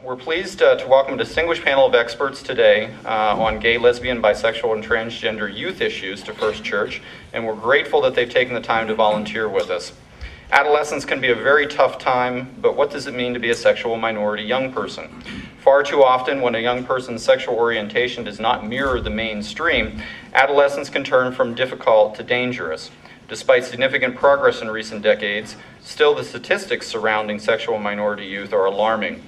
We're pleased to welcome a distinguished panel of experts today on gay, lesbian, bisexual, and transgender youth issues to First Church, and we're grateful that they've taken the time to volunteer with us. Adolescence can be a very tough time, but what does it mean to be a sexual minority young person? Far too often, when a young person's sexual orientation does not mirror the mainstream, adolescence can turn from difficult to dangerous. Despite significant progress in recent decades, still the statistics surrounding sexual minority youth are alarming.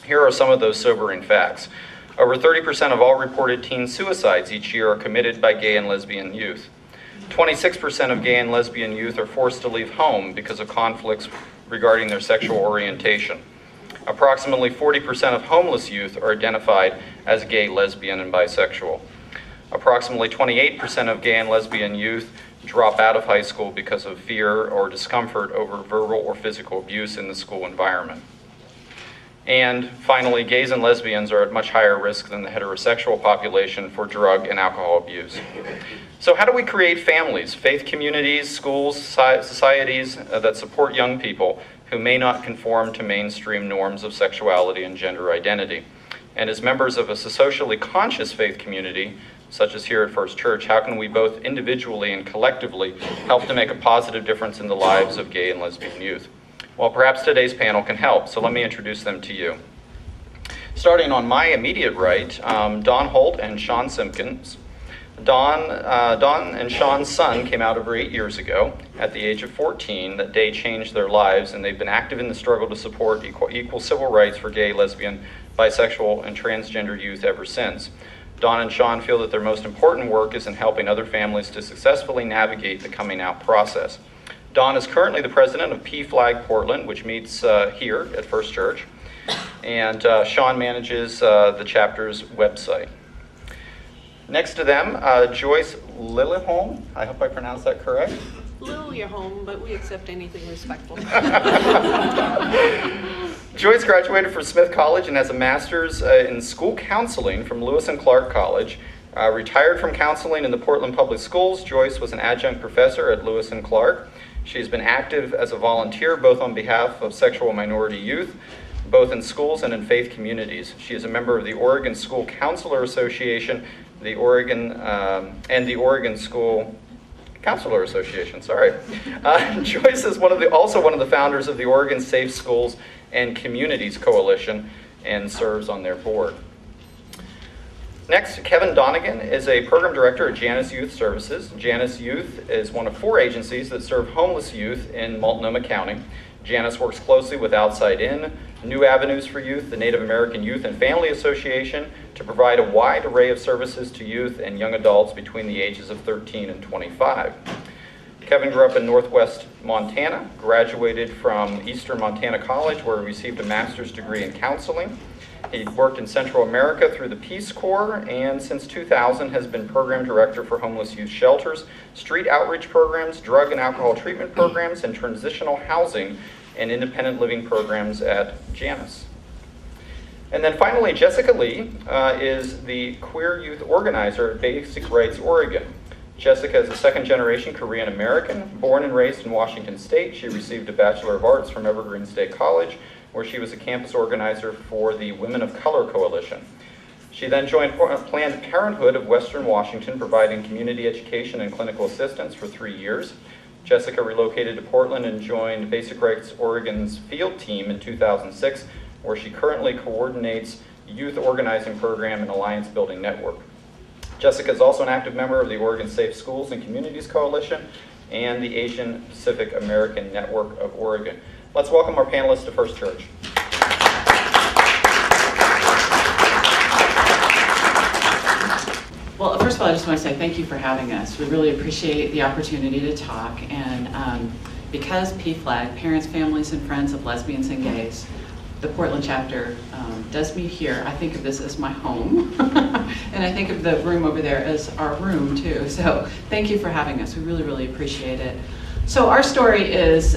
Here are some of those sobering facts. Over 30% of all reported teen suicides each year are committed by gay and lesbian youth. 26% of gay and lesbian youth are forced to leave home because of conflicts regarding their sexual orientation. Approximately 40% of homeless youth are identified as gay, lesbian, and bisexual. Approximately 28% of gay and lesbian youth drop out of high school because of fear or discomfort over verbal or physical abuse in the school environment. And finally, gays and lesbians are at much higher risk than the heterosexual population for drug and alcohol abuse. So how do we create families, faith communities, schools, societies that support young people who may not conform to mainstream norms of sexuality and gender identity? And as members of a socially conscious faith community, such as here at First Church, how can we both individually and collectively help to make a positive difference in the lives of gay and lesbian youth? Well, perhaps today's panel can help, so let me introduce them to you. Starting on my immediate right, Dawn Holt and Sean Simpkins. Dawn and Sean's son came out over 8 years ago. At the age of 14, that day changed their lives, and they've been active in the struggle to support equal civil rights for gay, lesbian, bisexual, and transgender youth ever since. Dawn and Sean feel that their most important work is in helping other families to successfully navigate the coming out process. Dawn is currently the president of PFLAG Portland, which meets here at First Church, and Sean manages the chapter's website. Next to them, Joyce Lilleholm. I hope I pronounced that correct. Lilleholm, but we accept anything respectful. Joyce graduated from Smith College and has a master's in school counseling from Lewis and Clark College. Retired from counseling in the Portland Public Schools, Joyce was an adjunct professor at Lewis and Clark. She's been active as a volunteer both on behalf of sexual minority youth, both in schools and in faith communities. She is a member of the Oregon School Counselor Association, the Oregon School Counselor Association. Joyce is also one of the founders of the Oregon Safe Schools and Communities Coalition and serves on their board. Next, Kevin Donegan is a program director at Janus Youth Services. Janus Youth is one of 4 agencies that serve homeless youth in Multnomah County. Janus works closely with Outside In, New Avenues for Youth, the Native American Youth and Family Association to provide a wide array of services to youth and young adults between the ages of 13 and 25. Kevin grew up in Northwest Montana, graduated from Eastern Montana College where he received a master's degree in counseling. He worked in Central America through the Peace Corps and since 2000 has been program director for homeless youth shelters, street outreach programs, drug and alcohol treatment programs, and transitional housing and independent living programs at Janus. And then finally, Jessica Lee is the queer youth organizer at Basic Rights Oregon. Jessica is a second-generation Korean American, born and raised in Washington State. She received a Bachelor of Arts from Evergreen State College, where she was a campus organizer for the Women of Color Coalition. She then joined Planned Parenthood of Western Washington, providing community education and clinical assistance for 3 years. Jessica relocated to Portland and joined Basic Rights Oregon's field team in 2006, where she currently coordinates youth organizing program and alliance building network. Jessica is also an active member of the Oregon Safe Schools and Communities Coalition and the Asian Pacific American Network of Oregon. Let's welcome our panelists to First Church. Well, first of all, I just want to say thank you for having us. We really appreciate the opportunity to talk. And because PFLAG, Parents, Families, and Friends of Lesbians and Gays, the Portland chapter does meet here, I think of this as my home. And I think of the room over there as our room, too. So thank you for having us. We really, really appreciate it. So our story is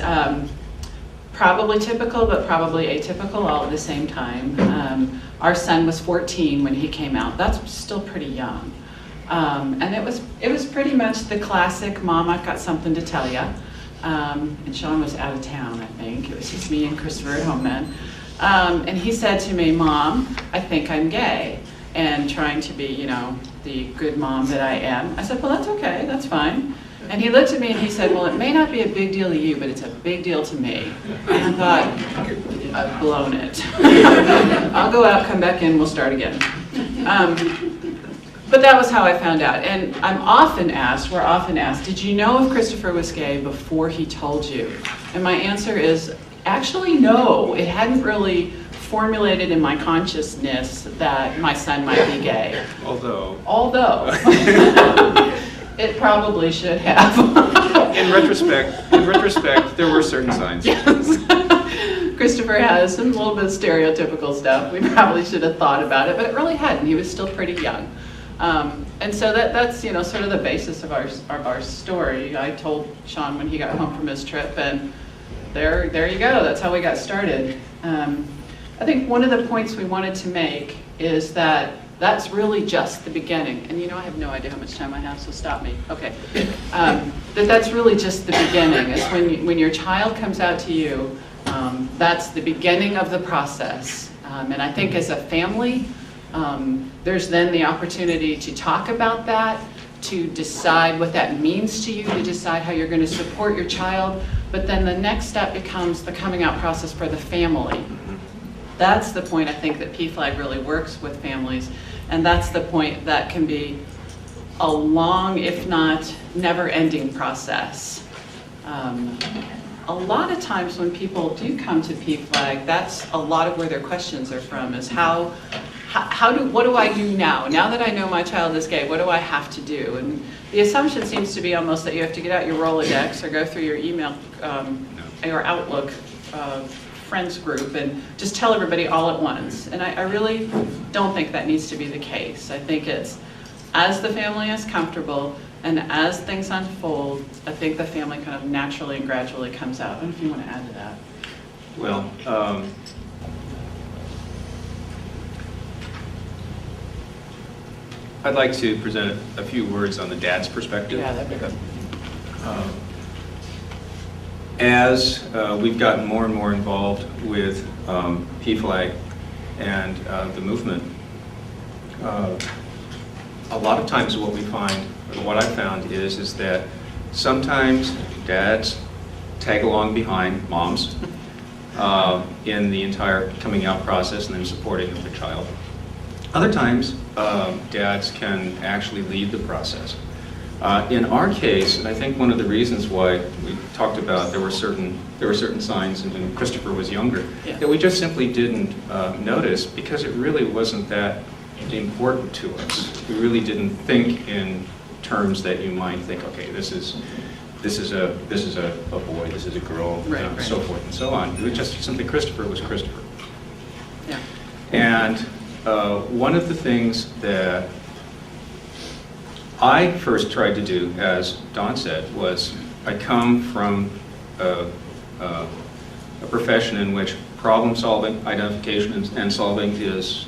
probably typical, but probably atypical all at the same time. Our son was 14 when he came out. That's still pretty young. And it was pretty much the classic, Mama got something to tell ya. And Sean was out of town, I think. It was just me and Christopher at home then. And he said to me, "Mom, I think I'm gay." And trying to be, you know, the good mom that I am, I said, "Well, that's okay, that's fine." And he looked at me and he said, "Well, it may not be a big deal to you, but it's a big deal to me." And I thought, I've blown it. I'll go out, come back in, we'll start again. But that was how I found out. And we're often asked, did you know if Christopher was gay before he told you? And my answer is, actually, no. It hadn't really formulated in my consciousness that my son might be gay. Although it probably should have. in retrospect, there were certain signs. Yes. Christopher has some little bit of stereotypical stuff. We probably should have thought about it, but it really hadn't. He was still pretty young. And so that's, you know, sort of the basis of our story. I told Sean when he got home from his trip, and there you go. That's how we got started. I think one of the points we wanted to make is that that's really just the beginning. And you know, I have no idea how much time I have, so stop me. Okay. That's really just the beginning. It's when your child comes out to you, that's the beginning of the process. And I think as a family, there's then the opportunity to talk about that, to decide what that means to you, to decide how you're going to support your child. But then the next step becomes the coming out process for the family. That's the point I think that PFLAG really works with families, and that's the point that can be a long, if not never-ending process. A lot of times when people do come to PFLAG, that's a lot of where their questions are from, is what do I do now? Now that I know my child is gay, what do I have to do? And the assumption seems to be almost that you have to get out your Rolodex or go through your email, your Outlook friends group and just tell everybody all at once. And I really don't think that needs to be the case. I think it's as the family is comfortable and as things unfold, I think the family kind of naturally and gradually comes out. I don't know if you want to add to that. Well, I'd like to present a few words on the dad's perspective. Yeah, that'd be good. As we've gotten more and more involved with PFLAG and the movement, a lot of times what we find, or what I've found is that sometimes dads tag along behind moms in the entire coming out process and then supporting of the child. Other times, dads can actually lead the process. In our case, and I think one of the reasons why we talked about there were certain signs when Christopher was younger, yeah, that we just simply didn't notice because it really wasn't that important to us. We really didn't think in terms that you might think, okay, this is a boy, this is a girl, right. So forth and so on. It was just simply Christopher was Christopher. Yeah. And one of the things that I first tried to do, as Dawn said, was I come from a profession in which problem solving, identification, and solving is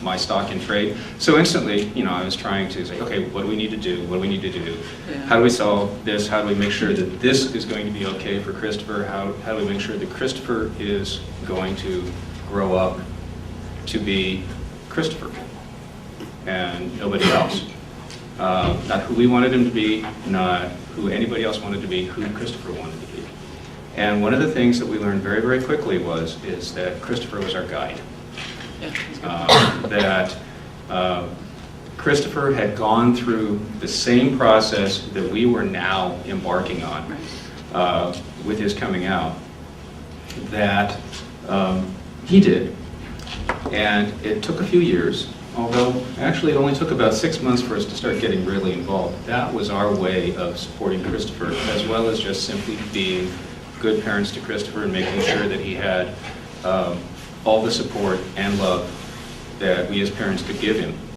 my stock in trade. So instantly, you know, I was trying to say, okay, what do we need to do? What do we need to do? Yeah. How do we solve this? How do we make sure that this is going to be okay for Christopher? How do we make sure that Christopher is going to grow up to be Christopher and nobody else? Not who we wanted him to be, not who anybody else wanted to be, who Christopher wanted to be. And one of the things that we learned very, very quickly is that Christopher was our guide. Yeah, that Christopher had gone through the same process that we were now embarking on with his coming out, that he did. And it took a few years, although actually it only took about 6 months for us to start getting really involved. That was our way of supporting Christopher, as well as just simply being good parents to Christopher and making sure that he had all the support and love that we as parents could give him.